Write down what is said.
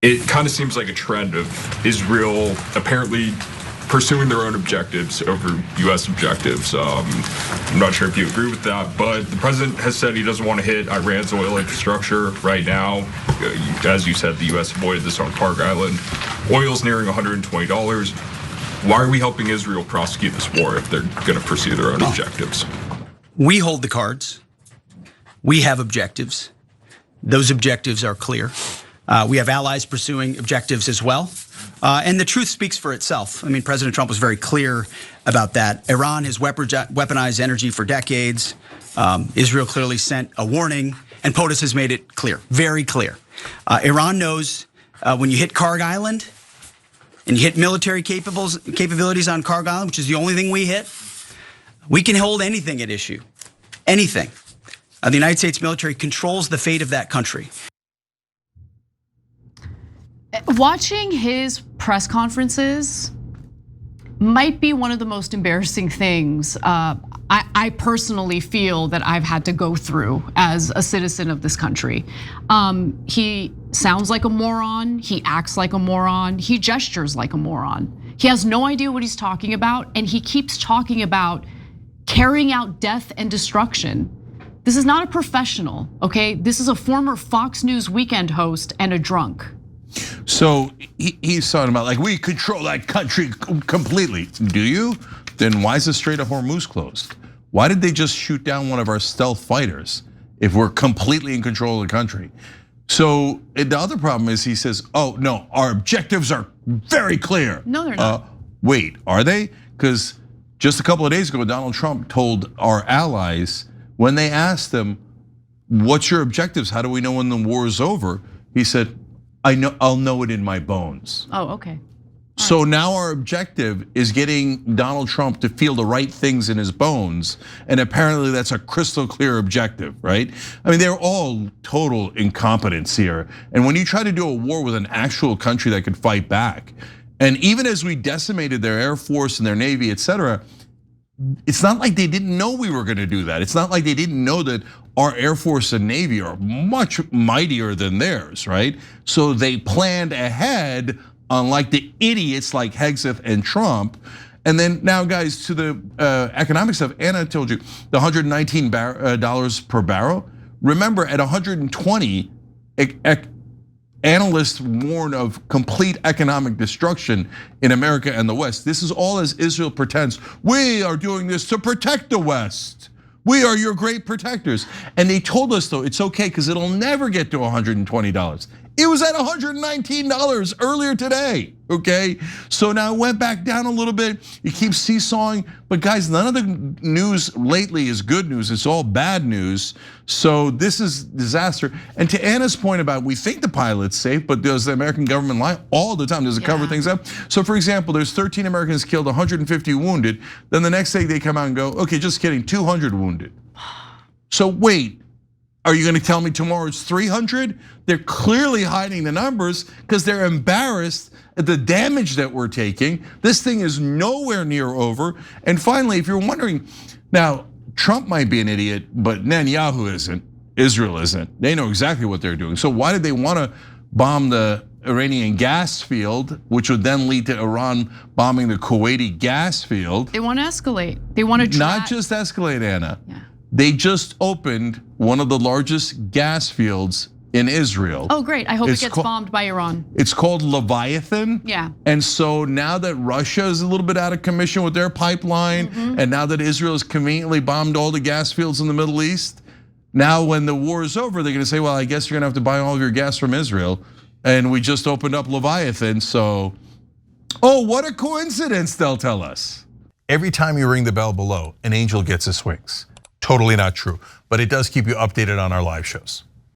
It kind of seems like a trend of Israel apparently pursuing their own objectives over U.S. objectives. I'm not sure if you agree with that, but the president has said he doesn't want to hit Iran's oil infrastructure right now. As you said, the U.S. avoided this on Park Island. Oil's nearing $120. Why are we helping Israel prosecute this war if they're going to pursue their own objectives? We hold the cards. We have objectives. Those objectives are clear. We have allies pursuing objectives as well. And the truth speaks for itself. I mean, President Trump was very clear about that. Iran has weaponized energy for decades. Israel clearly sent a warning, and POTUS has made it clear, very clear. Iran knows when you hit Karg Island and you hit military capabilities on Karg Island, which is the only thing we hit, we can hold anything at issue, anything. The United States military controls the fate of that country. Watching his press conferences might be one of the most embarrassing things I personally feel that I've had to go through as a citizen of this country. He sounds like a moron, he acts like a moron, he gestures like a moron. He has no idea what he's talking about, and he keeps talking about carrying out death and destruction. This is not a professional, okay? This is a former Fox News weekend host and a drunk. So he's talking about like, we control that country completely. Do you? Then why is the Strait of Hormuz closed? Why did they just shoot down one of our stealth fighters if we're completely in control of the country? So the other problem is he says, oh no, our objectives are very clear. No, they're not. Wait, are they? Because just a couple of days ago, Donald Trump told our allies when they asked them, what's your objectives? How do we know when the war is over? He said, I'll know it in my bones. Oh, okay. So now our objective is getting Donald Trump to feel the right things in his bones. And apparently that's a crystal clear objective, right? I mean, they're all total incompetence here. And when you try to do a war with an actual country that could fight back, and even as we decimated their Air Force and their Navy, et cetera, it's not like they didn't know we were gonna do that. It's not like they didn't know that our Air Force and Navy are much mightier than theirs, right? So they planned ahead, unlike the idiots like Hegseth and Trump. And then now, guys, to the economic stuff, Anna told you the $119 per barrel. Remember, at 120, analysts warn of complete economic destruction in America and the West. This is all as Israel pretends, we are doing this to protect the West. We are your great protectors. And they told us though, it's okay because it'll never get to $120. It was at $119 earlier today, okay? So now it went back down a little bit. It keeps seesawing, but guys, none of the news lately is good news. It's all bad news. So this is disaster. And to Anna's point about we think the pilot's safe, but does the American government lie all the time? Does it cover things up? So for example, there's 13 Americans killed, 150 wounded. Then the next day they come out and go, okay, just kidding, 200 wounded. So wait, are you gonna tell me tomorrow it's 300? They're clearly hiding the numbers because they're embarrassed at the damage that we're taking. This thing is nowhere near over. And finally, if you're wondering, now Trump might be an idiot, but Netanyahu isn't, Israel isn't. They know exactly what they're doing. So why did they wanna bomb the Iranian gas field, which would then lead to Iran bombing the Kuwaiti gas field? They wanna escalate. They wanna not just escalate, Anna. Yeah. They just opened one of the largest gas fields in Israel. Oh, great, I hope it gets bombed by Iran. It's called Leviathan. Yeah. And so now that Russia is a little bit out of commission with their pipeline, and now that Israel has conveniently bombed all the gas fields in the Middle East, now when the war is over, they're gonna say, well, I guess you're gonna have to buy all of your gas from Israel. And we just opened up Leviathan, so, oh, what a coincidence, they'll tell us. Every time you ring the bell below, an angel gets his wings. Totally not true, but it does keep you updated on our live shows.